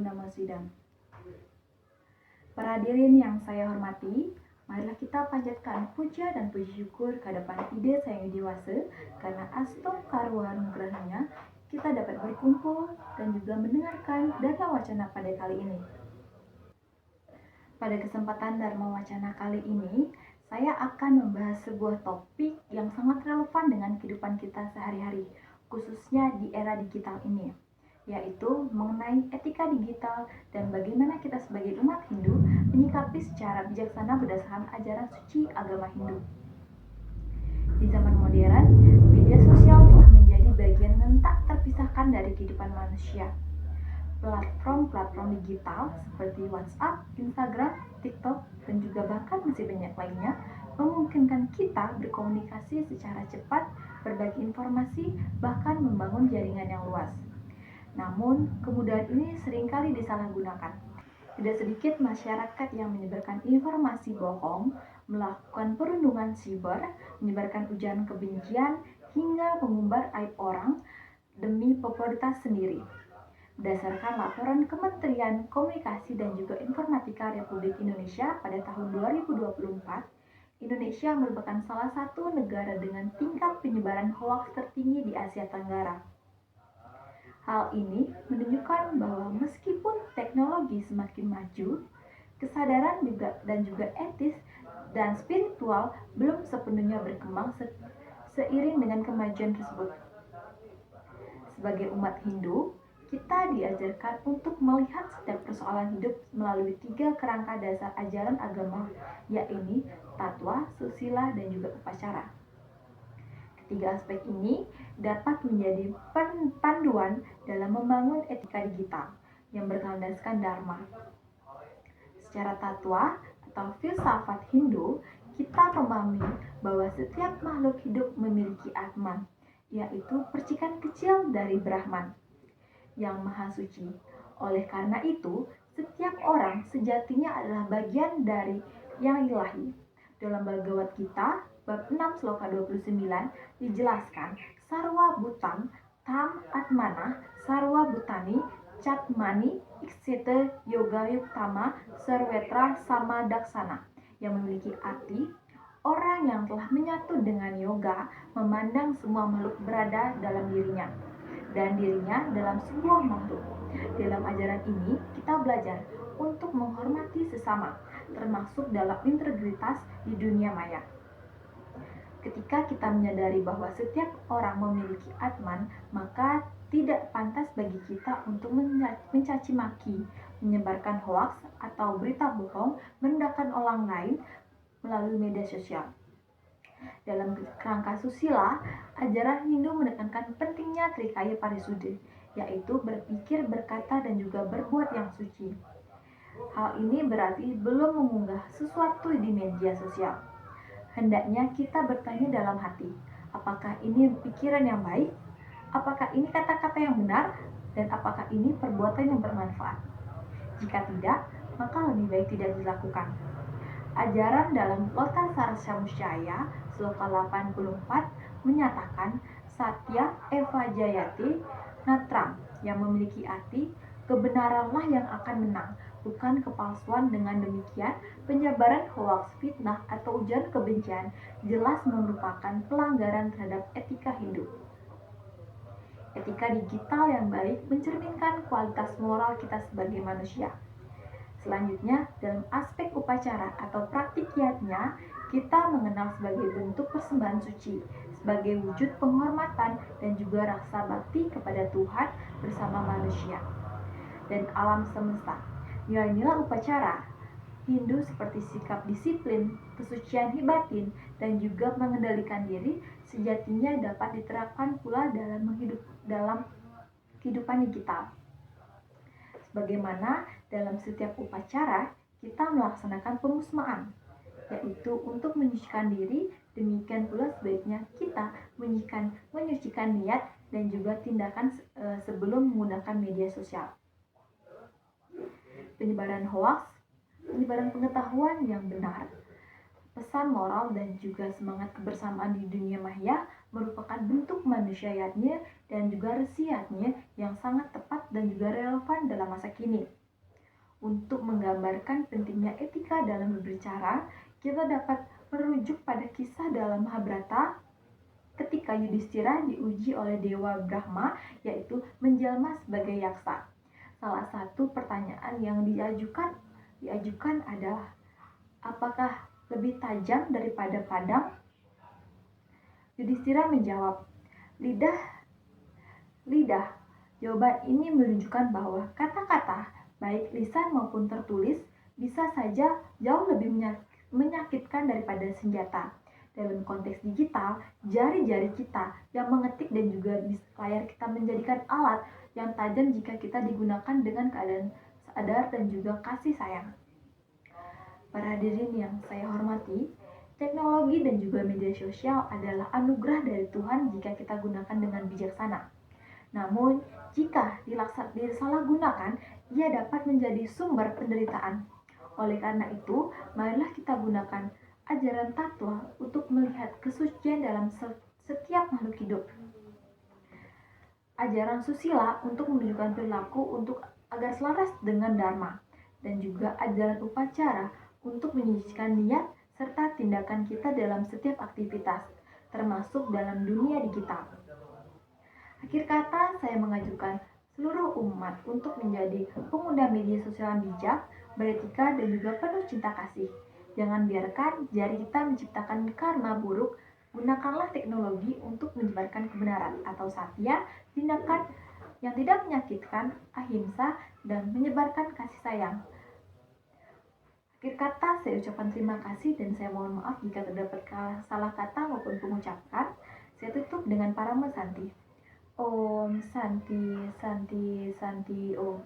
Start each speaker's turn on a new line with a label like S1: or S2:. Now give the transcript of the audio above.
S1: Namo Sidang. Para hadirin yang saya hormati, marilah kita panjatkan puja dan puji syukur kehadapan Ide Sang Widiwasa karena Astung Karuan Nugrahnya kita dapat berkumpul dan juga mendengarkan Dharma Wacana pada kali ini. Pada kesempatan Dharma Wacana kali ini, saya akan membahas sebuah topik yang sangat relevan dengan kehidupan kita sehari-hari, khususnya di era digital ini, yaitu mengenai etika digital dan bagaimana kita sebagai umat Hindu menyikapi secara bijaksana berdasarkan ajaran suci agama Hindu. Di zaman modern, media sosial telah menjadi bagian yang tak terpisahkan dari kehidupan manusia. Platform-platform digital seperti WhatsApp, Instagram, TikTok, dan juga bahkan masih banyak lainnya memungkinkan kita berkomunikasi secara cepat, berbagi informasi, bahkan membangun jaringan yang luas. Namun, kemudahan ini seringkali disalahgunakan. Tidak sedikit masyarakat yang menyebarkan informasi bohong, melakukan perundungan siber, menyebarkan ujaran kebencian, hingga mengumbar aib orang demi popularitas sendiri. Berdasarkan laporan Kementerian Komunikasi dan juga Informatika Republik Indonesia pada tahun 2024, Indonesia merupakan salah satu negara dengan tingkat penyebaran hoaks tertinggi di Asia Tenggara. Hal ini menunjukkan bahwa meskipun teknologi semakin maju, kesadaran dan juga etis dan spiritual belum sepenuhnya berkembang seiring dengan kemajuan tersebut. Sebagai umat Hindu, kita diajarkan untuk melihat setiap persoalan hidup melalui 3 kerangka dasar ajaran agama, yaitu tatwa, susila, dan juga upacara. Ketiga aspek ini dapat menjadi panduan dalam membangun etika digital yang berlandaskan dharma. Secara tatwa atau filsafat Hindu, kita memahami bahwa setiap makhluk hidup memiliki Atman, yaitu percikan kecil dari Brahman yang maha suci. Oleh karena itu, setiap orang sejatinya adalah bagian dari yang ilahi. Dalam Bhagavad Gita, bab 6 sloka 29 dijelaskan, Sarwa Bhutam Tam Atmana Sarwa Bhutani Catmani Iksite Yoga Yuktama Sarvetra Sama Daksana, yang memiliki arti orang yang telah menyatu dengan yoga memandang semua makhluk berada dalam dirinya dan dirinya dalam sebuah makhluk. Dalam ajaran ini, kita belajar untuk menghormati sesama, termasuk dalam integritas di dunia maya. Ketika kita menyadari bahwa setiap orang memiliki Atman, maka tidak pantas bagi kita untuk mencaci maki, menyebarkan hoaks atau berita bohong, merendahkan orang lain melalui media sosial. Dalam kerangka susila, ajaran Hindu menekankan pentingnya Trikaya Parisuddha, yaitu berpikir, berkata, dan juga berbuat yang suci. Hal ini berarti belum mengunggah sesuatu di media sosial. Hendaknya kita bertanya dalam hati, apakah ini pikiran yang baik? Apakah ini kata-kata yang benar? Dan apakah ini perbuatan yang bermanfaat? Jika tidak, maka lebih baik tidak dilakukan. Ajaran dalam Lota Sarsamuscaya sloka 84 menyatakan Satya Eva Jayate Natram, yang memiliki arti kebenaranlah yang akan menang, bukan kepalsuan. Dengan demikian, penyebaran hoaks, fitnah, atau ujaran kebencian jelas merupakan pelanggaran terhadap etika Hindu. Etika digital yang baik mencerminkan kualitas moral kita sebagai manusia. Selanjutnya, dalam aspek upacara atau praktik yatnya, kita mengenal sebagai bentuk persembahan suci, sebagai wujud penghormatan dan juga rasa bakti kepada Tuhan bersama manusia dan alam semesta. Nilai-nilai upacara Hindu seperti sikap disiplin, kesucian batin, dan juga mengendalikan diri sejatinya dapat diterapkan pula dalam kehidupan digital. Sebagaimana dalam setiap upacara, kita melaksanakan pemusmaan, yaitu untuk menyucikan diri. Demikian pula sebaiknya kita menyucikan niat dan juga tindakan sebelum menggunakan media sosial. Penyebaran hoaks, penyebaran pengetahuan yang benar, pesan moral dan juga semangat kebersamaan di dunia maya merupakan bentuk manusiaatnya dan juga resiatnya yang sangat tepat dan juga relevan dalam masa kini. Untuk menggambarkan pentingnya etika dalam berbicara, kita dapat merujuk pada kisah dalam Mahabharata ketika Yudhistira diuji oleh Dewa Brahma, yaitu menjelma sebagai yaksa. Salah satu pertanyaan yang diajukan adalah, apakah lebih tajam daripada padang? Yudhistira menjawab, lidah, lidah. Jawaban ini menunjukkan bahwa kata-kata, baik lisan maupun tertulis, bisa saja jauh lebih menyakitkan daripada senjata. Dalam konteks digital, jari-jari kita yang mengetik dan juga layar kita menjadikan alat yang tajam jika kita digunakan dengan keadaan sadar dan juga kasih sayang. Para hadirin yang saya hormati, teknologi dan juga media sosial adalah anugerah dari Tuhan jika kita gunakan dengan bijaksana. Namun, jika disalahgunakan, ia dapat menjadi sumber penderitaan. Oleh karena itu, marilah kita gunakan ajaran takwa untuk melihat kesucian dalam setiap makhluk hidup. Ajaran susila untuk menunjukkan perilaku agar selaras dengan dharma, dan juga ajaran upacara untuk menyucikan niat serta tindakan kita dalam setiap aktivitas, termasuk dalam dunia digital. Akhir kata, saya mengajukan seluruh umat untuk menjadi pengguna media sosial yang bijak, beretika, dan juga penuh cinta kasih. Jangan biarkan jari kita menciptakan karma buruk. Gunakanlah teknologi untuk menyebarkan kebenaran atau satya, tindakan yang tidak menyakitkan, ahimsa, dan menyebarkan kasih sayang. Akhir kata, saya ucapkan terima kasih dan saya mohon maaf jika terdapat salah kata maupun pengucapan. Saya tutup dengan Parama Santi. Om Santi Santi Santi Om.